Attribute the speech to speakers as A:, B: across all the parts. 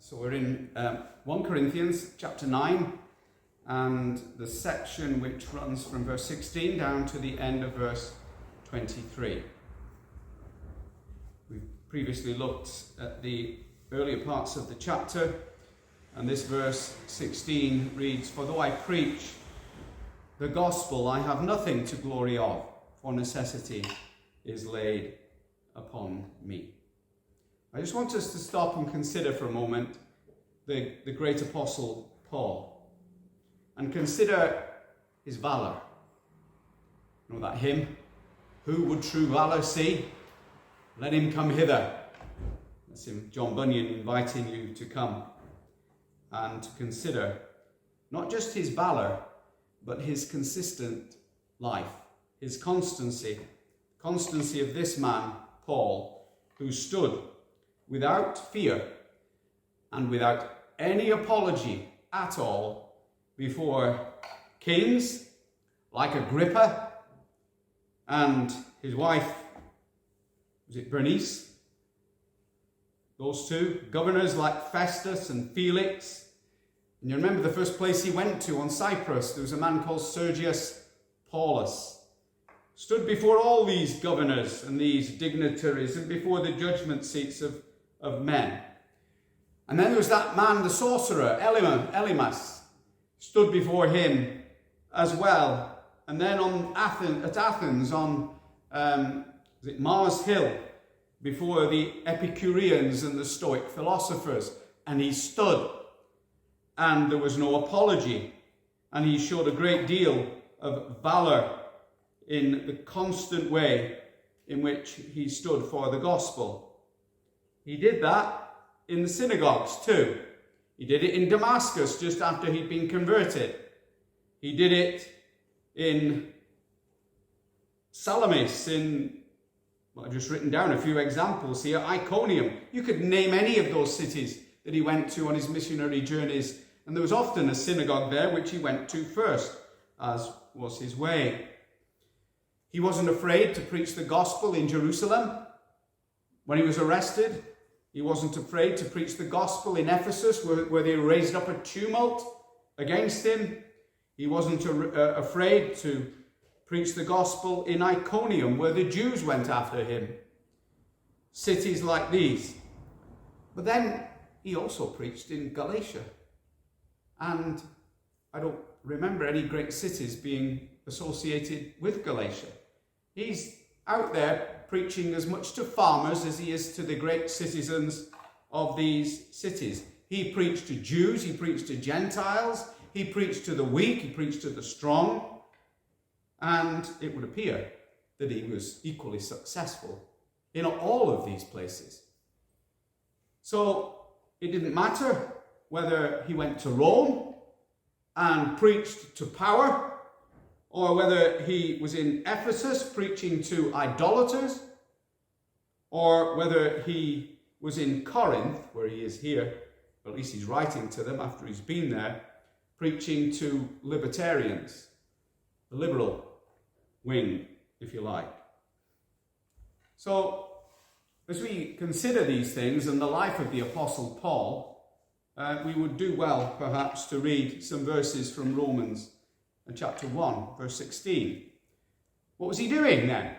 A: So we're in 1 Corinthians chapter 9 and the section which runs from verse 16 down to the end of verse 23. We've previously looked at the earlier parts of the chapter, and this verse 16 reads, "For though I preach the gospel, I have nothing to glory of, for necessity is laid upon me." I just want us to stop and consider for a moment the great apostle Paul, and consider his valor. You know that hymn, "Who would true valor see? Let him come hither." That's him, John Bunyan, inviting you to come and to consider not just his valor, but his consistent life, his constancy of this man, Paul, who stood without fear and without any apology at all before kings like Agrippa and his wife, was it Bernice? Those two, governors like Festus and Felix. And you remember the first place he went to on Cyprus, there was a man called Sergius Paulus. Stood before all these governors and these dignitaries and before the judgment seats of men. And then there was that man, the sorcerer, Elymas, stood before him as well. And then at Athens, on Mars Hill, before the Epicureans and the Stoic philosophers. And he stood, and there was no apology. And he showed a great deal of valor in the constant way in which he stood for the gospel. He did that in the synagogues too. He did it in Damascus just after he'd been converted. He did it in Salamis, I've just written down a few examples here. Iconium. You could name any of those cities that he went to on his missionary journeys. And there was often a synagogue there which he went to first, as was his way. He wasn't afraid to preach the gospel in Jerusalem. When he was arrested, he wasn't afraid to preach the gospel in Ephesus, where they raised up a tumult against him. He wasn't afraid to preach the gospel in Iconium, where the Jews went after him. Cities like these. But then he also preached in Galatia. And I don't remember any great cities being associated with Galatia. He's out there preaching as much to farmers as he is to the great citizens of these cities. He preached to Jews, he preached to Gentiles, he preached to the weak, he preached to the strong. And it would appear that he was equally successful in all of these places. So it didn't matter whether he went to Rome and preached to power, or whether he was in Ephesus preaching to idolaters, or whether he was in Corinth, where he is here, at least he's writing to them after he's been there, preaching to libertarians, the liberal wing, if you like. So, as we consider these things and the life of the Apostle Paul, we would do well, perhaps, to read some verses from Romans chapter 1, verse 16. What was he doing then?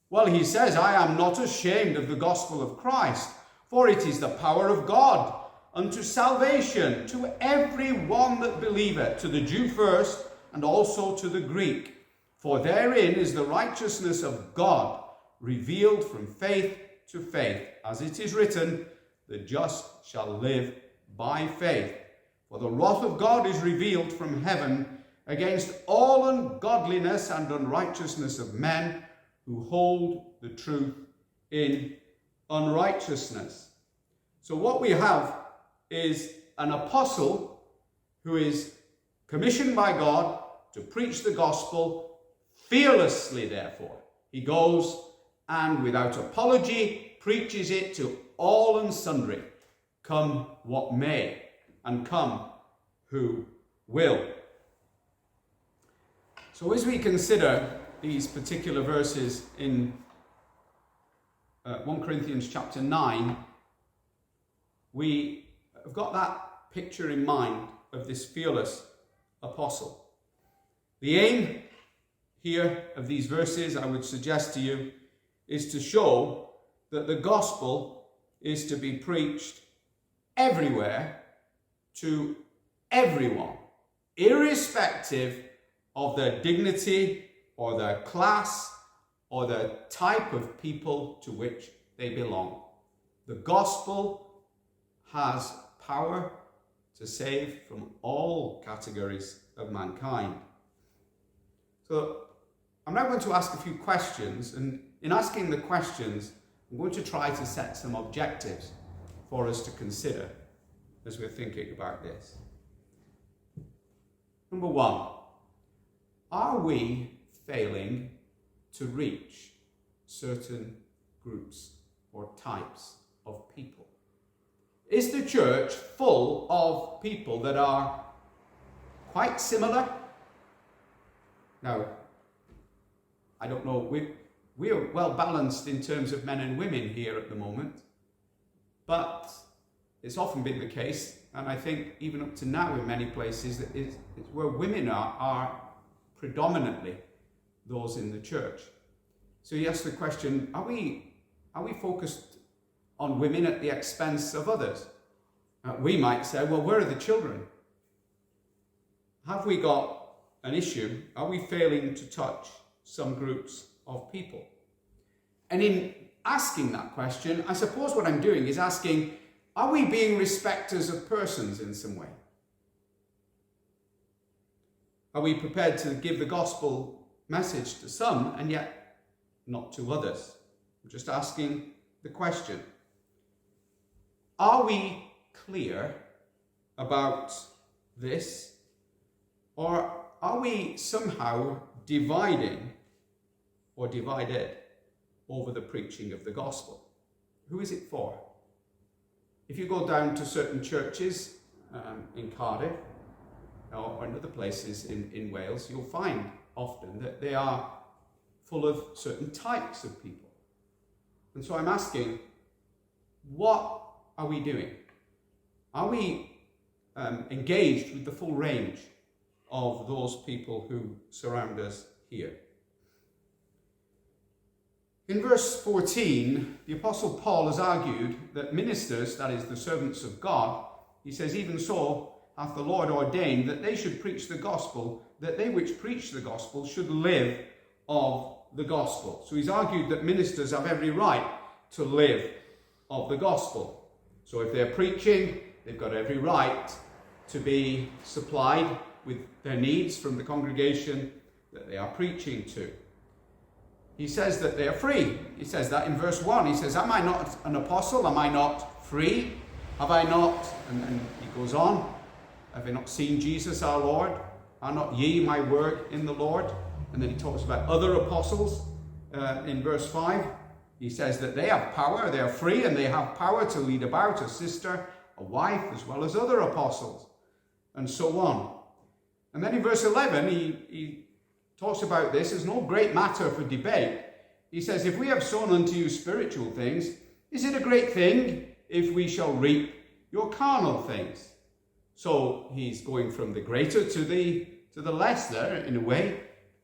A: Well, he says, "I am not ashamed of the gospel of Christ, for it is the power of God unto salvation to every one that believeth, to the Jew first, and also to the Greek. For therein is the righteousness of God revealed from faith to faith, as it is written, the just shall live by faith. For the wrath of God is revealed from heaven against all ungodliness and unrighteousness of men who hold the truth in unrighteousness." So what we have is an apostle who is commissioned by God to preach the gospel fearlessly, therefore. He goes and without apology preaches it to all and sundry, come what may, and come who will. So as we consider these particular verses in 1 Corinthians chapter 9, we have got that picture in mind of this fearless apostle. The aim here of these verses, I would suggest to you, is to show that the gospel is to be preached everywhere to everyone, irrespective of their dignity or their class or the type of people to which they belong. The gospel has power to save from all categories of mankind. So I'm now going to ask a few questions, and in asking the questions, I'm going to try to set some objectives for us to consider as we're thinking about this. Number one, are we failing to reach certain groups or types of people? Is the church full of people that are quite similar? Now, I don't know, we are well balanced in terms of men and women here at the moment, but it's often been the case, and I think even up to now in many places, it's where women are predominantly those in the church. So you ask the question, are we focused on women at the expense of others? We might say, well, where are the children? Have we got an issue? Are we failing to touch some groups of people? And in asking that question, I suppose what I'm doing is asking, are we being respecters of persons in some way? Are we prepared to give the gospel message to some and yet not to others? I'm just asking the question. Are we clear about this, or are we somehow dividing or divided over the preaching of the gospel? Who is it for? If you go down to certain churches in Cardiff or in other places in Wales, you'll find often that they are full of certain types of people. And so I'm asking, what are we doing? Are we engaged with the full range of those people who surround us here? In verse 14, the Apostle Paul has argued that ministers, that is, the servants of God, he says, even so hath the Lord ordained that they should preach the gospel, that they which preach the gospel should live of the gospel. So he's argued that ministers have every right to live of the gospel. So if they're preaching, they've got every right to be supplied with their needs from the congregation that they are preaching to. He says that they are free. He says that in verse 1. He says, am I not an apostle? Am I not free? Have I not, and he goes on, have I not seen Jesus our Lord? Are not ye my word in the Lord? And then he talks about other apostles in verse 5. He says that they have power, they are free, and they have power to lead about a sister, a wife, as well as other apostles, and so on. And then in verse 11, he talks about this as no great matter for debate. He says, if we have sown unto you spiritual things, is it a great thing if we shall reap your carnal things? So he's going from the greater to the less there, in a way.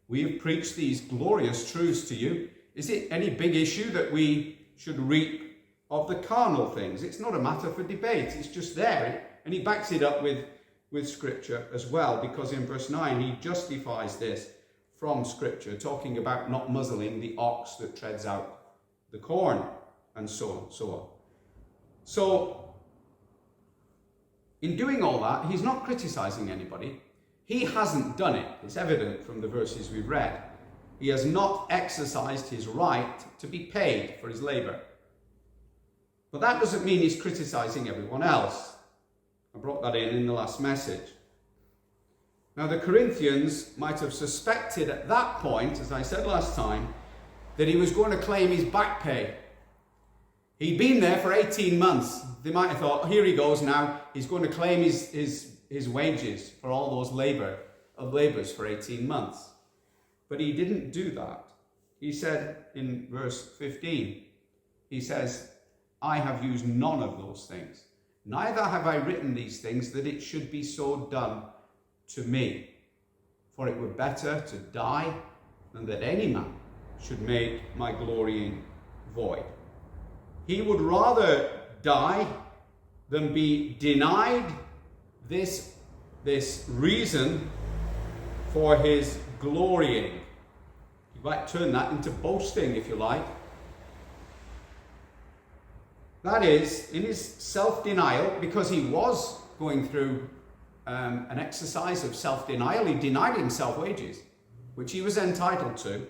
A: We have preached these glorious truths to you. Is it any big issue that we should reap of the carnal things? It's not a matter for debate. It's just there. And he backs it up with Scripture as well, because in verse 9 he justifies this from Scripture, talking about not muzzling the ox that treads out the corn, and so on, so on. So, in doing all that, he's not criticizing anybody. He hasn't done it. It's evident from the verses we've read. He has not exercised his right to be paid for his labor. But that doesn't mean he's criticizing everyone else. I brought that in the last message. Now, the Corinthians might have suspected at that point, as I said last time, that he was going to claim his back pay. He'd been there for 18 months. They might have thought, here he goes now, he's going to claim his wages for all those labors for 18 months. But he didn't do that. He said in verse 15, he says, I have used none of those things. Neither have I written these things that it should be so done to me. For it were better to die than that any man should make my glorying void. He would rather die than be denied this reason for his glorying. You might turn that into boasting, if you like. That is, in his self-denial, because he was going through an exercise of self-denial, he denied himself wages, which he was entitled to,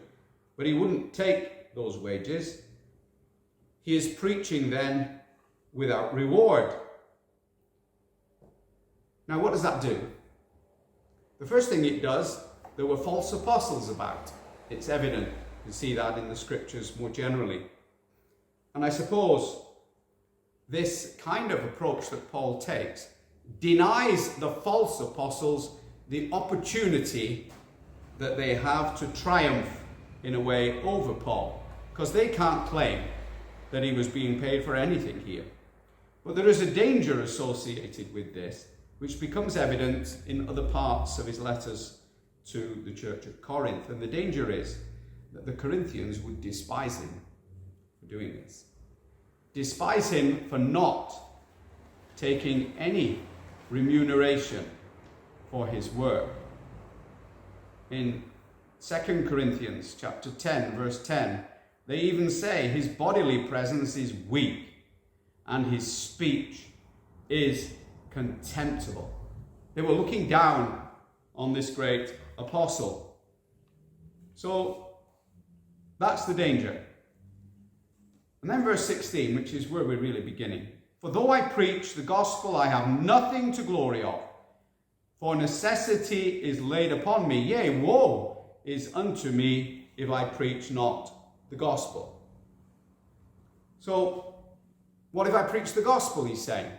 A: but he wouldn't take those wages. He is preaching then without reward. Now, what does that do? The first thing it does, there were false apostles about. It's evident. You see that in the scriptures more generally. And I suppose this kind of approach that Paul takes denies the false apostles the opportunity that they have to triumph in a way over Paul, because they can't claim that he was being paid for anything here. But there is a danger associated with this, which becomes evident in other parts of his letters to the church at Corinth. And the danger is that the Corinthians would despise him for doing this. Despise him for not taking any remuneration for his work. In 2 Corinthians chapter 10, verse 10, they even say his bodily presence is weak and his speech is contemptible. They were looking down on this great apostle. So that's the danger. And then verse 16, which is where we're really beginning. For though I preach the gospel, I have nothing to glory of. For necessity is laid upon me. Yea, woe is unto me if I preach not the gospel. So, what if I preach the gospel, he's saying?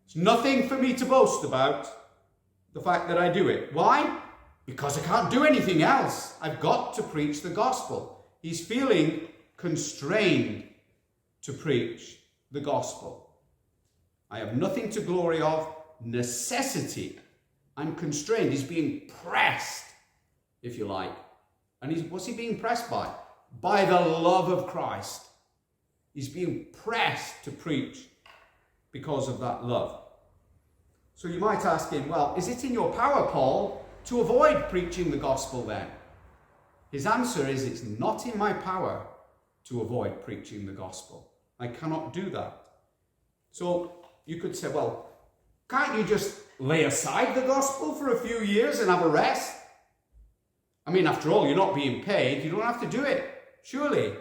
A: It's nothing for me to boast about, the fact that I do it. Why? Because I can't do anything else. I've got to preach the gospel. He's feeling constrained to preach the gospel. I have nothing to glory of, necessity. I'm constrained. He's being pressed, if you like. And what's he being pressed by? By the love of Christ. He's being pressed to preach because of that love. So you might ask him, well, is it in your power, Paul, to avoid preaching the gospel then? His answer is, it's not in my power to avoid preaching the gospel. I cannot do that. So you could say, well, can't you just lay aside the gospel for a few years and have a rest? I mean, after all, you're not being paid. You don't have to do it, surely.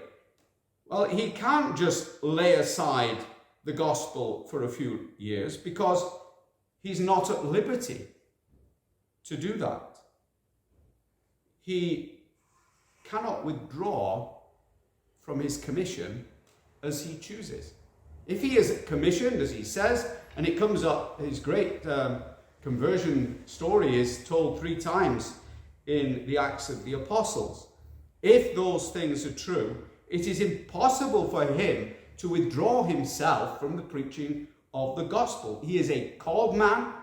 A: Well, he can't just lay aside the gospel for a few years because he's not at liberty to do that. He cannot withdraw from his commission as he chooses. If he is commissioned, as he says, and it comes up, his great conversion story is told 3 times in the Acts of the Apostles. If those things are true, it is impossible for him to withdraw himself from the preaching of the gospel. He is a called man.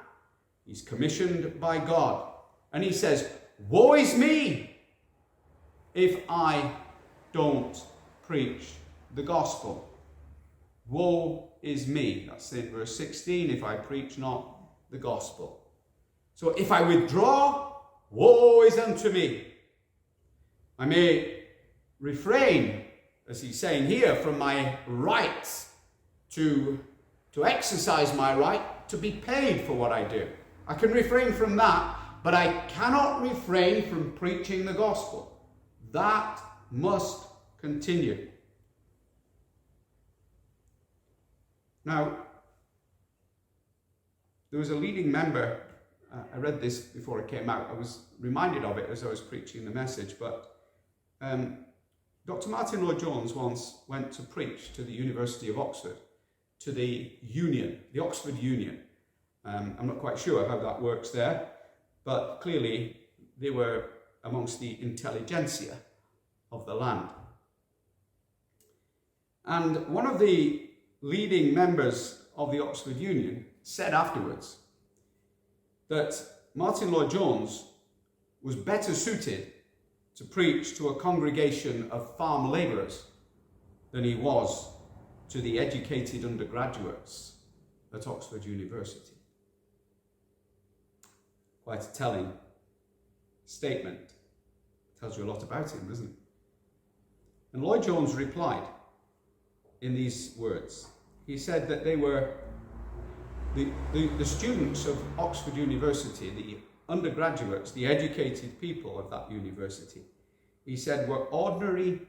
A: He's commissioned by God. And he says, woe is me if I don't preach the gospel. Woe is me. That's in verse 16, if I preach not the gospel. So if I withdraw, woe is unto me. I may refrain, as he's saying here, from my rights to exercise my right to be paid for what I do. I can refrain from that, but I cannot refrain from preaching the gospel. That must continue. Now, there was a leading member, I read this before it came out, I was reminded of it as I was preaching the message, but Dr. Martin Lloyd-Jones once went to preach to the University of Oxford, to the Union, the Oxford Union. I'm not quite sure how that works there, but clearly they were amongst the intelligentsia of the land. And one of the leading members of the Oxford Union said afterwards that Martin Lloyd-Jones was better suited to preach to a congregation of farm labourers than he was to the educated undergraduates at Oxford University. Quite a telling statement. Tells you a lot about him, doesn't it? And Lloyd-Jones replied in these words. He said that they were the students of Oxford University, the undergraduates, the educated people of that university, he said, were ordinary,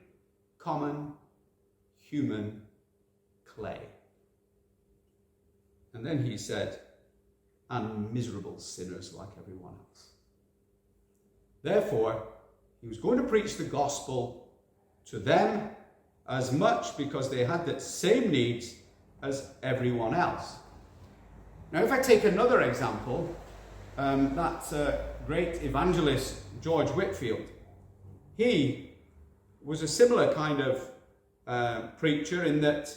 A: common, human clay. And then he said, and miserable sinners like everyone else. Therefore, he was going to preach the gospel to them as much because they had the same needs as everyone else. Now, if I take another example, that great evangelist George Whitefield, he was a similar kind of preacher in that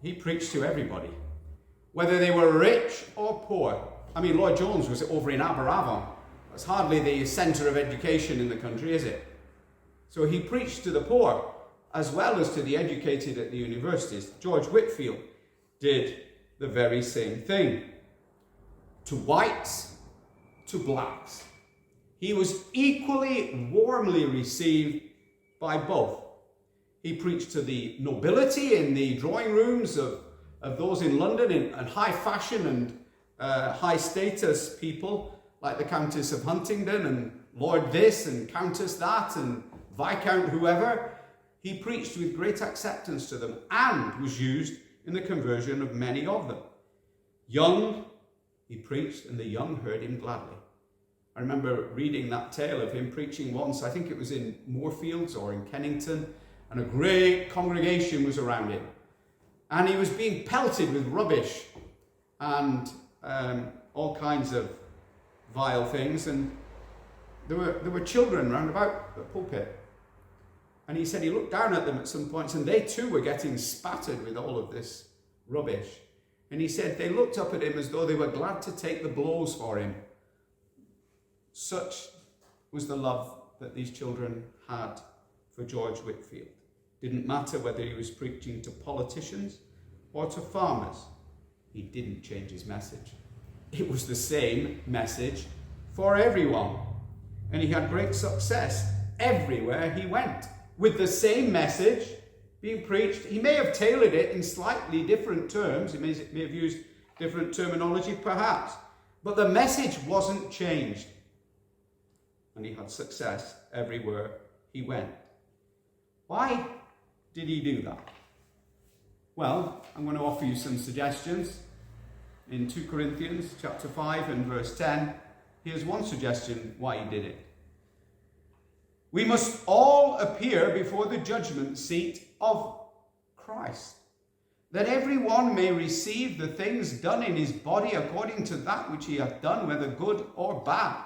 A: he preached to everybody, whether they were rich or poor. I mean, Lloyd-Jones was over in Aberavon. That's hardly the centre of education in the country, is it? So he preached to the poor as well as to the educated at the universities. George Whitefield did the very same thing. To whites, to blacks. He was equally warmly received by both. He preached to the nobility in the drawing rooms of those in London, and high fashion and high status people like the Countess of Huntingdon and Lord this and Countess that and Viscount whoever. He preached with great acceptance to them and was used in the conversion of many of them. Young, he preached, and the young heard him gladly. I remember reading that tale of him preaching once, I think it was in Moorfields or in Kennington, and a great congregation was around him. And he was being pelted with rubbish and all kinds of vile things. And there were children round about the pulpit. And he said he looked down at them at some points, and they too were getting spattered with all of this rubbish. And he said they looked up at him as though they were glad to take the blows for him. Such was the love that these children had for George Whitefield. Didn't matter whether he was preaching to politicians or to farmers. He didn't change his message. It was the same message for everyone. And he had great success everywhere he went with the same message being preached. He may have tailored it in slightly different terms. He may have used different terminology perhaps. But the message wasn't changed. And he had success everywhere he went. Why did he do that? Well, I'm going to offer you some suggestions. In 2 Corinthians chapter 5 and verse 10, here's one suggestion why he did it. We must all appear before the judgment seat of Christ, that everyone may receive the things done in his body according to that which he hath done, whether good or bad.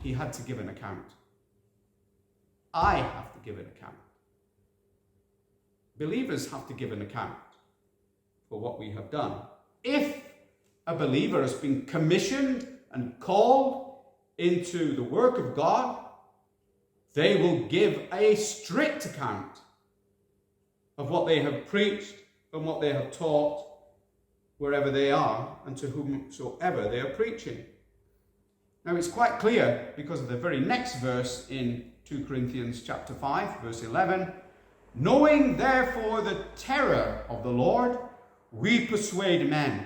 A: He had to give an account. I have to give an account. Believers have to give an account for what we have done. If a believer has been commissioned and called into the work of God, they will give a strict account of what they have preached and what they have taught wherever they are and to whomsoever they are preaching. Now it's quite clear because of the very next verse in 2 Corinthians chapter 5, verse 11. Knowing therefore the terror of the Lord, we persuade men,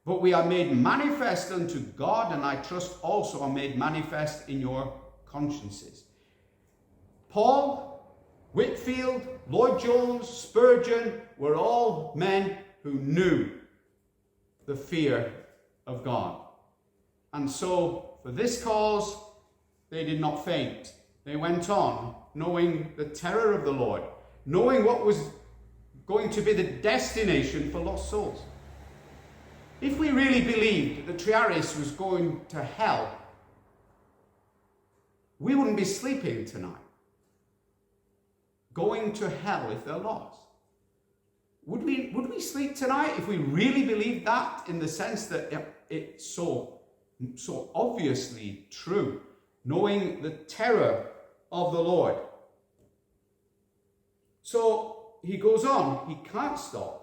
A: but we are made manifest unto God, and I trust also are made manifest in your consciences. Paul, Whitefield, Lloyd-Jones, Spurgeon were all men who knew the fear of God. And so, for this cause, they did not faint. They went on, knowing the terror of the Lord, knowing what was going to be the destination for lost souls. If we really believed that Triaris was going to hell, we wouldn't be sleeping tonight. Going to hell if they're lost. Would we sleep tonight if we really believed that, in the sense that it's so obviously true, knowing the terror of the Lord? So he goes on, he can't stop.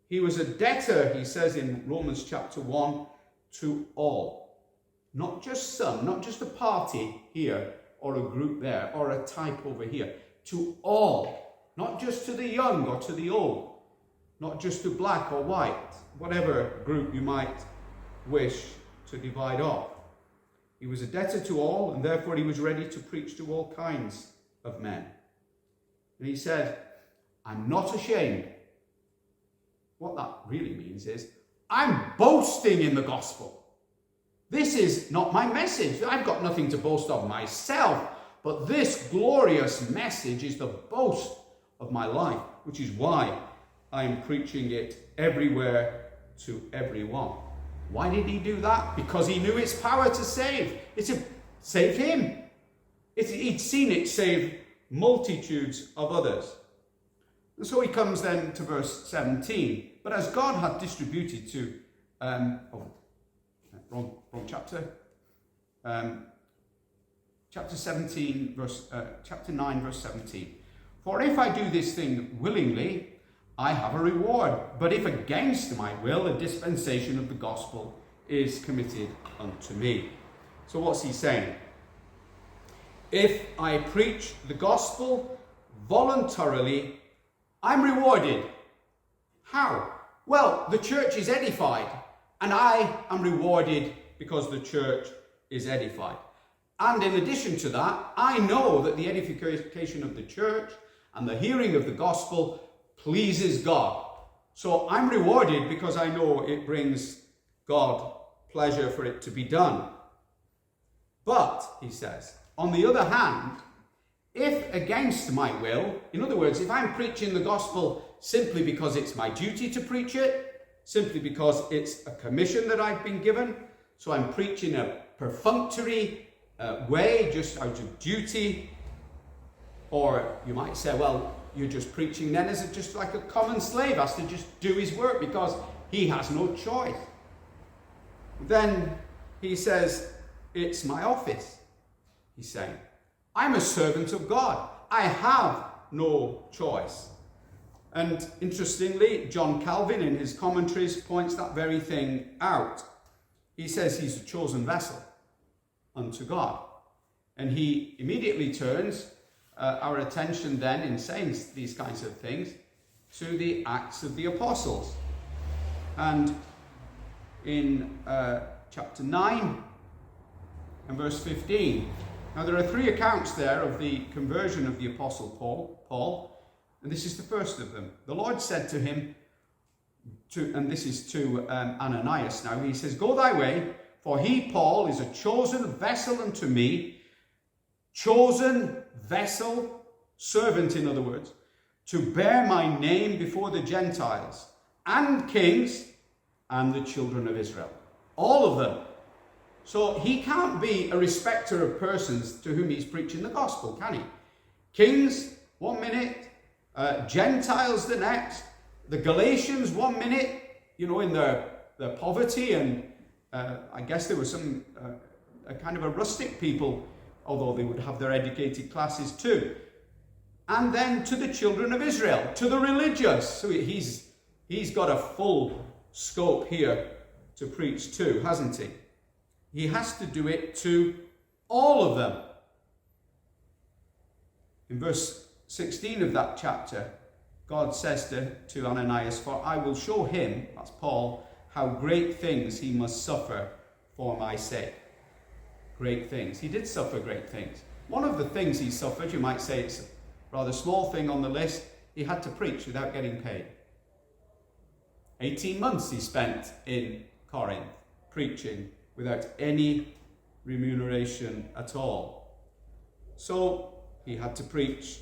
A: He was a debtor, he says in Romans chapter 1, to all. Not just some, not just a party here, or a group there, or a type over here. To all. Not just to the young or to the old. Not just to black or white, whatever group you might wish to divide off. He was a debtor to all, and therefore he was ready to preach to all kinds of men. And he said, I'm not ashamed. What that really means is, I'm boasting in the gospel. This is not my message. I've got nothing to boast of myself, but this glorious message is the boast of my life, which is why I am preaching it everywhere to everyone. Why did he do that? Because he knew its power to save. It's to save him. He'd seen it save multitudes of others. And so he comes then to verse 17. But as God hath distributed to, wrong chapter. Chapter 9, verse 17. For if I do this thing willingly, I have a reward. But if against my will, a dispensation of the gospel is committed unto me. So what's he saying? If I preach the gospel voluntarily, I'm rewarded. How? Well, the church is edified, and I am rewarded because the church is edified. And in addition to that, I know that the edification of the church and the hearing of the gospel pleases God. So I'm rewarded because I know it brings God pleasure for it to be done. But, he says, on the other hand, if against my will, in other words, if I'm preaching the gospel simply because it's my duty to preach it, simply because it's a commission that I've been given, so I'm preaching a perfunctory way, just out of duty, or you might say, well, you're just preaching then as just like a common slave has to just do his work because he has no choice. Then he says, it's my office, he's saying. I'm a servant of God. I have no choice. And interestingly, John Calvin in his commentaries points that very thing out. He says he's a chosen vessel unto God. And he immediately turns our attention then, in saying these kinds of things, to the Acts of the Apostles. And in chapter 9 and verse 15, now there are 3 accounts there of the conversion of the Apostle Paul, and this is the first of them. The Lord said to him, and this is to Ananias now, he says, Go thy way, for he, Paul, is a chosen vessel unto me, chosen vessel, servant in other words, to bear my name before the Gentiles and kings and the children of Israel. All of them. So he can't be a respecter of persons to whom he's preaching the gospel, can he? Kings, 1 minute, Gentiles the next, the Galatians 1 minute, in their poverty, and I guess there was a kind of a rustic people, although they would have their educated classes too. And then to the children of Israel, to the religious. So he's got a full scope here to preach to, hasn't he? He has to do it to all of them. In verse 16 of that chapter, God says to Ananias, For I will show him, that's Paul, how great things he must suffer for my sake. Great things. He did suffer great things. One of the things he suffered, you might say it's a rather small thing on the list, he had to preach without getting paid. 18 months he spent in Corinth preaching without any remuneration at all. So he had to preach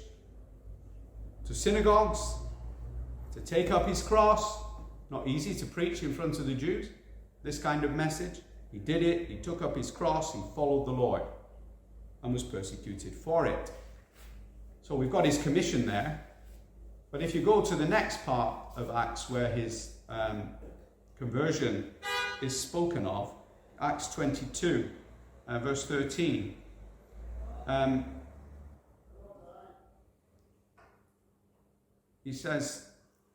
A: to synagogues, to take up his cross. Not easy to preach in front of the Jews, this kind of message. He did it, he took up his cross, he followed the Lord, and was persecuted for it. So we've got his commission there. But if you go to the next part of Acts where his conversion is spoken of, Acts 22, verse 13. He says,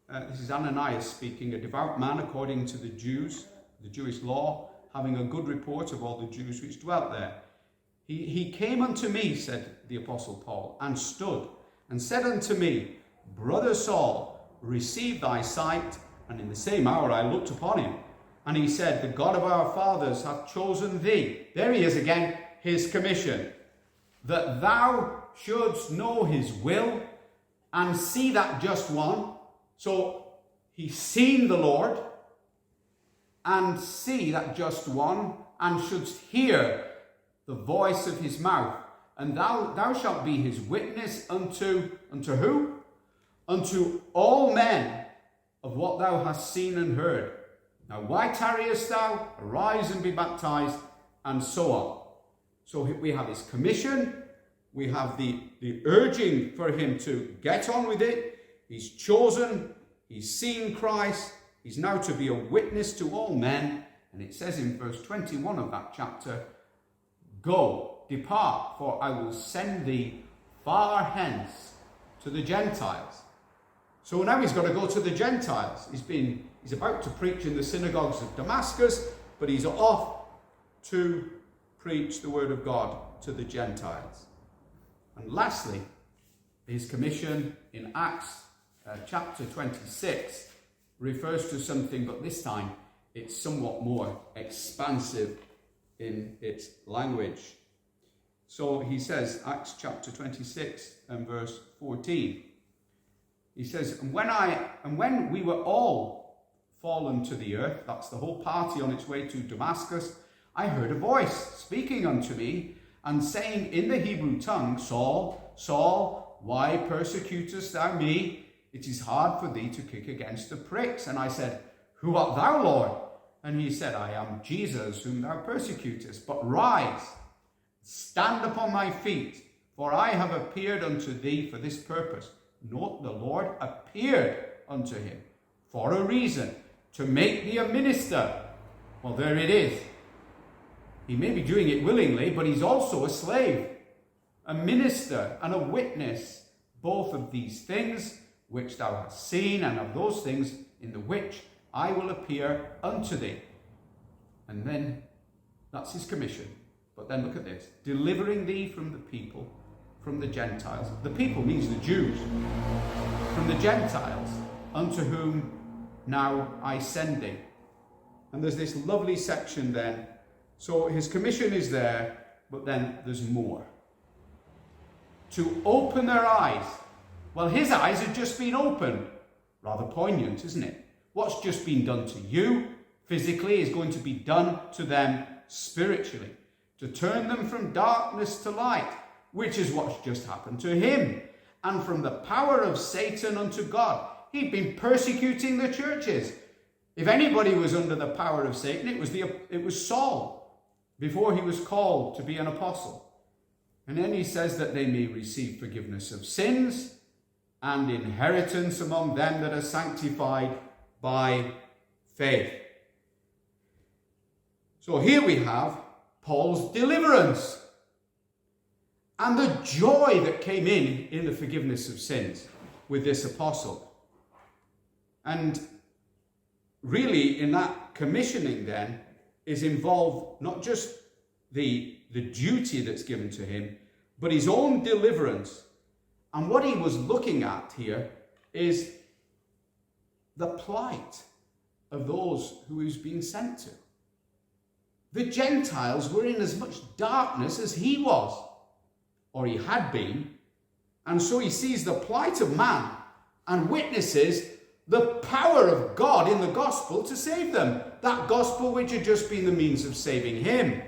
A: this is Ananias speaking, a devout man according to the Jews, the Jewish law, having a good report of all the Jews which dwelt there. He came unto me, said the Apostle Paul, and stood, and said unto me, Brother Saul, receive thy sight. And in the same hour I looked upon him. And he said, the God of our fathers hath chosen thee. There he is again, his commission. That thou shouldst know his will and see that just one. So he's seen the Lord and see that just one, and shouldst hear the voice of his mouth. And thou shalt be his witness unto who? Unto all men of what thou hast seen and heard. Now why tarriest thou? Arise and be baptized, and so on. So we have his commission, we have the urging for him to get on with it. He's chosen, he's seen Christ, he's now to be a witness to all men. And it says in verse 21 of that chapter, go, depart, for I will send thee far hence to the Gentiles. So now he's got to go to the Gentiles. He's about to preach in the synagogues of Damascus, but he's off to preach the word of God to the Gentiles. And lastly, his commission in Acts chapter 26 refers to something, but this time it's somewhat more expansive in its language. So he says, Acts chapter 26 and verse 14, he says, and when we were all fallen to the earth, that's the whole party on its way to Damascus, I heard a voice speaking unto me and saying in the Hebrew tongue, Saul, Saul, why persecutest thou me? It is hard for thee to kick against the pricks. And I said, who art thou, Lord? And he said, I am Jesus, whom thou persecutest. But rise, stand upon thy feet, for I have appeared unto thee for this purpose. Note, the Lord appeared unto him for a reason, to make thee a minister. Well, there it is. He may be doing it willingly, but he's also a slave, a minister, and a witness, both of these things which thou hast seen, and of those things in the which I will appear unto thee. And then, that's his commission. But then look at this. Delivering thee from the people, from the Gentiles. The people means the Jews. From the Gentiles, unto whom now I send thee. And there's this lovely section then. So his commission is there, but then there's more. To open their eyes. Well, his eyes have just been opened. Rather poignant, isn't it? What's just been done to you physically is going to be done to them spiritually. To turn them from darkness to light, which is what's just happened to him. And from the power of Satan unto God. He'd been persecuting the churches. If anybody was under the power of Satan, it was Saul, before he was called to be an apostle. And then he says that they may receive forgiveness of sins and inheritance among them that are sanctified by faith. So here we have Paul's deliverance and the joy that came in the forgiveness of sins with this apostle. And really in that commissioning then is involved not just the duty that's given to him, but his own deliverance. And what he was looking at here is the plight of those who he's being sent to. The Gentiles were in as much darkness as he was, or he had been, and so he sees the plight of man and witnesses the power of God in the gospel to save them. That gospel which had just been the means of saving him.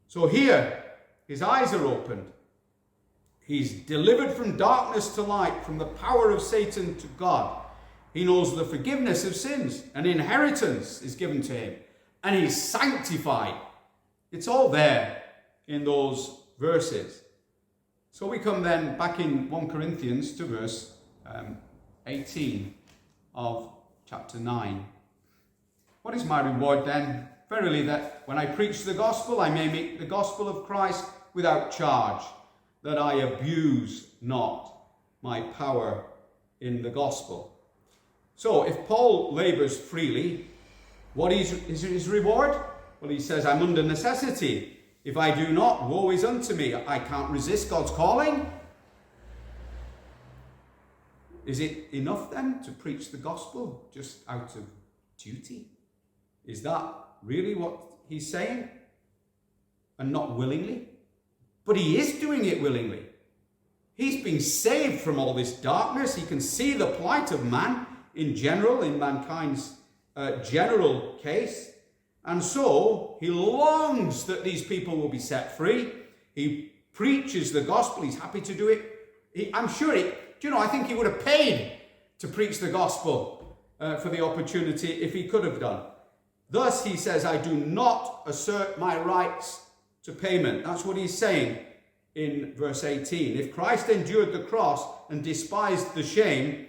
A: So here, his eyes are opened. He's delivered from darkness to light, from the power of Satan to God. He knows the forgiveness of sins. An inheritance is given to him. And he's sanctified. It's all there in those verses. So we come then back in 1 Corinthians to verse 18 of chapter 9. What is my reward then? Verily, that when I preach the gospel, I may make the gospel of Christ without charge, that I abuse not my power in the gospel. So, if Paul labors freely, what is his reward? Well, he says, I'm under necessity. If I do not, woe is unto me. I can't resist God's calling. Is it enough then to preach the gospel just out of duty? Is that really what he's saying? And not willingly? But he is doing it willingly. He's been saved from all this darkness. He can see the plight of man in general, in mankind's general case. And so he longs that these people will be set free. He preaches the gospel. He's happy to do it. I'm sure I think he would have paid to preach the gospel for the opportunity if he could have done. Thus, he says, I do not assert my rights to payment. That's what he's saying in verse 18. If Christ endured the cross and despised the shame,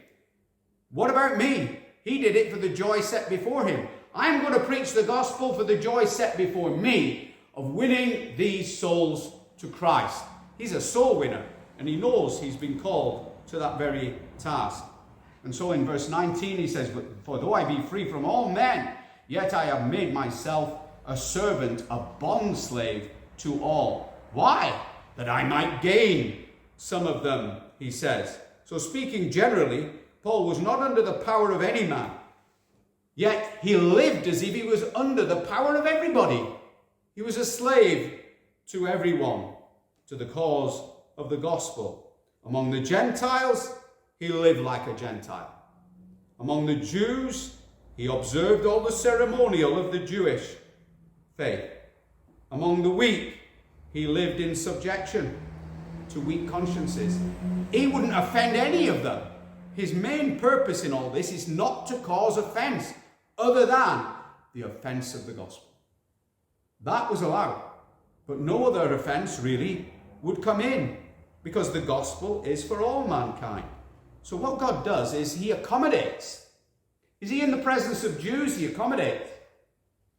A: what about me? He did it for the joy set before him. I'm going to preach the gospel for the joy set before me of winning these souls to Christ. He's a soul winner, and he knows he's been called to that very task. And so in verse 19 he says, for though I be free from all men, yet I have made myself a servant, a bondslave to all. Why? That I might gain some of them, he says. So speaking generally, Paul was not under the power of any man, yet he lived as if he was under the power of everybody. He was a slave to everyone, to the cause of the gospel. Among the Gentiles, he lived like a Gentile. Among the Jews, he observed all the ceremonial of the Jewish faith. Among the weak, he lived in subjection to weak consciences. He wouldn't offend any of them. His main purpose in all this is not to cause offense other than the offense of the gospel. That was allowed, but no other offense really would come in because the gospel is for all mankind. So what God does is he accommodates. Is he in the presence of Jews? He accommodates.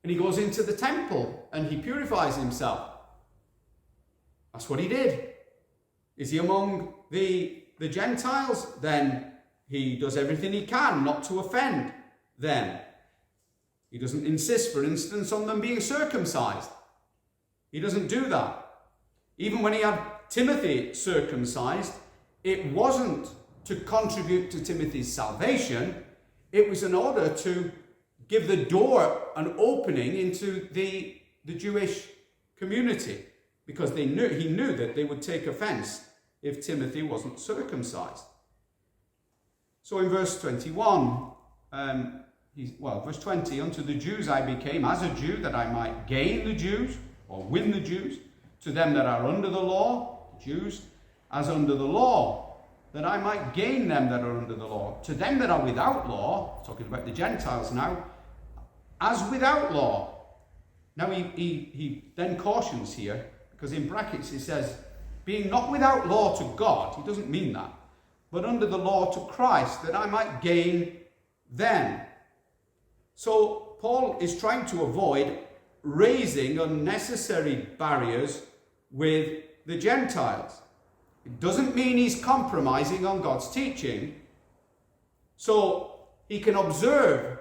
A: And he goes into the temple and he purifies himself. That's what he did. Is he among the Gentiles? Then he does everything he can not to offend them. He doesn't insist, for instance, on them being circumcised. He doesn't do that. Even when he had Timothy circumcised, it wasn't to contribute to Timothy's salvation. It was in order to give the door an opening into the Jewish community, because he knew that they would take offense if Timothy wasn't circumcised. So in verse 21, verse 20, unto the Jews I became as a Jew, that I might gain the Jews, or win the Jews. To them that are under the law, Jews, as under the law, that I might gain them that are under the law. To them that are without law, talking about the Gentiles now, as without law. Now he then cautions here, because in brackets he says, being not without law to God, he doesn't mean that, but under the law to Christ, that I might gain them. So Paul is trying to avoid raising unnecessary barriers with the Gentiles. It doesn't mean he's compromising on God's teaching. So he can observe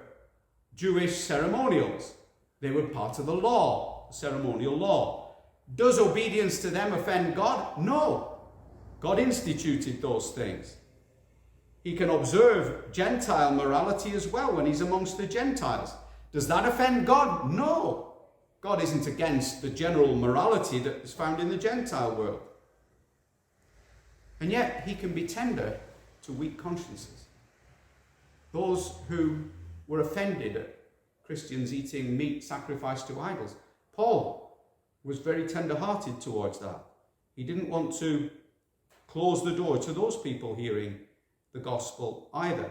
A: Jewish ceremonials. They were part of the law, ceremonial law. Does obedience to them offend God? No. God instituted those things. He can observe Gentile morality as well when he's amongst the Gentiles. Does that offend God? No. God isn't against the general morality that is found in the Gentile world. And yet he can be tender to weak consciences. Those who were offended at Christians eating meat sacrificed to idols. Paul was very tender-hearted towards that. He didn't want to close the door to those people hearing the gospel either.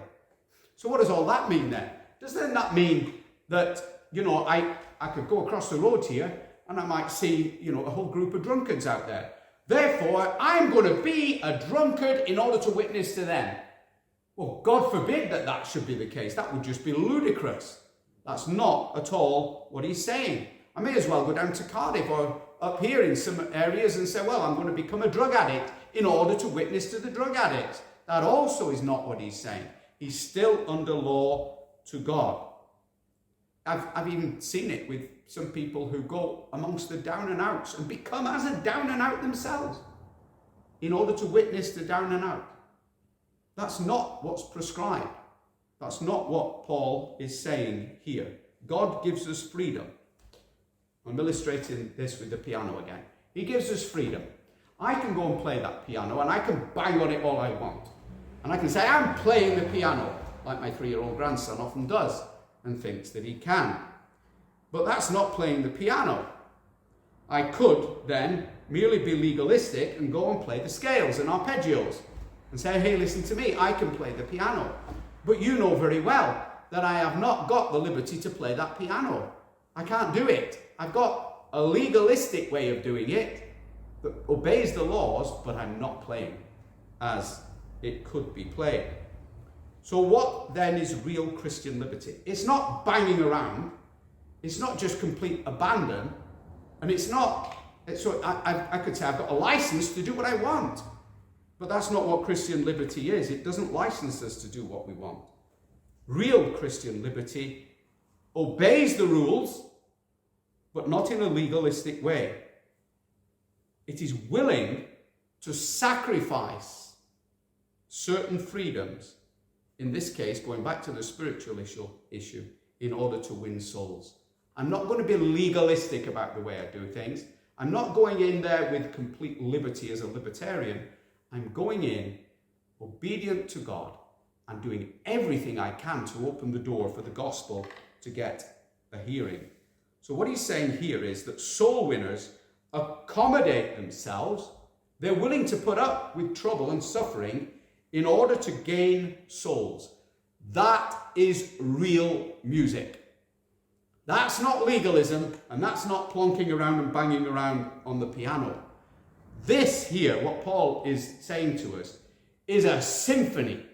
A: So what does all that mean then? Does then that mean that, I could go across the road here and I might see, a whole group of drunkards out there. Therefore, I'm going to be a drunkard in order to witness to them. Well, God forbid that that should be the case. That would just be ludicrous. That's not at all what he's saying. I may as well go down to Cardiff or up here in some areas and say, well, I'm going to become a drug addict in order to witness to the drug addicts. That also is not what he's saying. He's still under law to God. I've even seen it with some people who go amongst the down and outs and become as a down and out themselves in order to witness to down and out. That's not what's prescribed. That's not what Paul is saying here. God gives us freedom. I'm illustrating this with the piano again. He gives us freedom. I can go and play that piano and I can bang on it all I want. And I can say, I'm playing the piano, like my 3-year-old grandson often does and thinks that he can. But that's not playing the piano. I could then merely be legalistic and go and play the scales and arpeggios and say, hey, listen to me, I can play the piano. But you know very well that I have not got the liberty to play that piano. I can't do it. I've got a legalistic way of doing it that obeys the laws, but I'm not playing as it could be played. So what then is real Christian liberty? It's not banging around. It's not just complete abandon. And it's not, I could say I've got a license to do what I want. But that's not what Christian liberty is. It doesn't license us to do what we want. Real Christian liberty obeys the rules, but not in a legalistic way. It is willing to sacrifice certain freedoms, in this case, going back to the spiritual issue, in order to win souls. I'm not going to be legalistic about the way I do things. I'm not going in there with complete liberty as a libertarian. I'm going in obedient to God and doing everything I can to open the door for the gospel to get a hearing. So what he's saying here is that soul winners accommodate themselves. They're willing to put up with trouble and suffering in order to gain souls. That is real music. That's not legalism, and that's not plonking around and banging around on the piano. This here, what Paul is saying to us, is a symphony.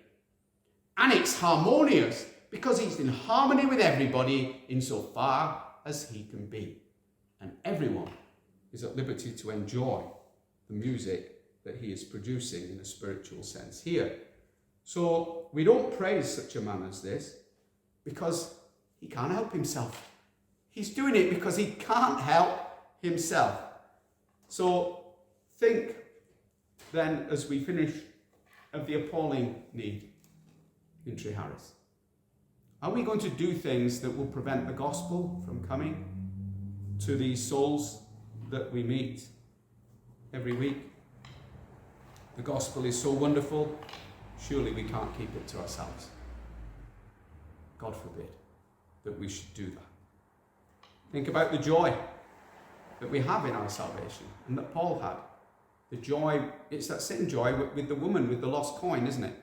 A: And it's harmonious because he's in harmony with everybody insofar as he can be. And everyone is at liberty to enjoy the music that he is producing in a spiritual sense here. So we don't praise such a man as this because he can't help himself. He's doing it because he can't help himself. So think then, as we finish, of the appalling need in Treharris. Are we going to do things that will prevent the gospel from coming to these souls that we meet every week? The gospel is so wonderful, surely we can't keep it to ourselves. God forbid that we should do that. Think about the joy that we have in our salvation and that Paul had. The joy, it's that same joy with the woman with the lost coin, isn't it?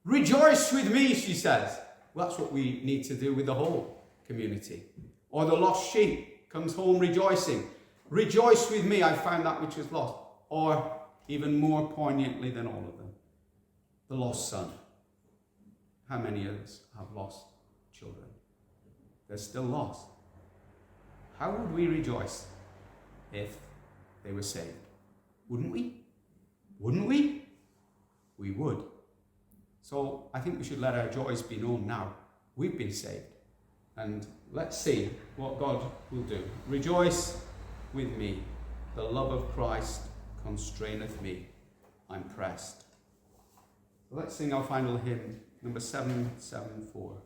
A: Rejoice with me, she says. Well, that's what we need to do with the whole community. Or the lost sheep comes home rejoicing. Rejoice with me, I found that which was lost. Or even more poignantly than all of them, the lost son. How many of us have lost children? They're still lost. How would we rejoice if they were saved? Wouldn't we? Wouldn't we? We would. So I think we should let our joys be known now. We've been saved. And let's see what God will do. Rejoice with me. The love of Christ constraineth me. I'm pressed. Let's sing our final hymn, number 774.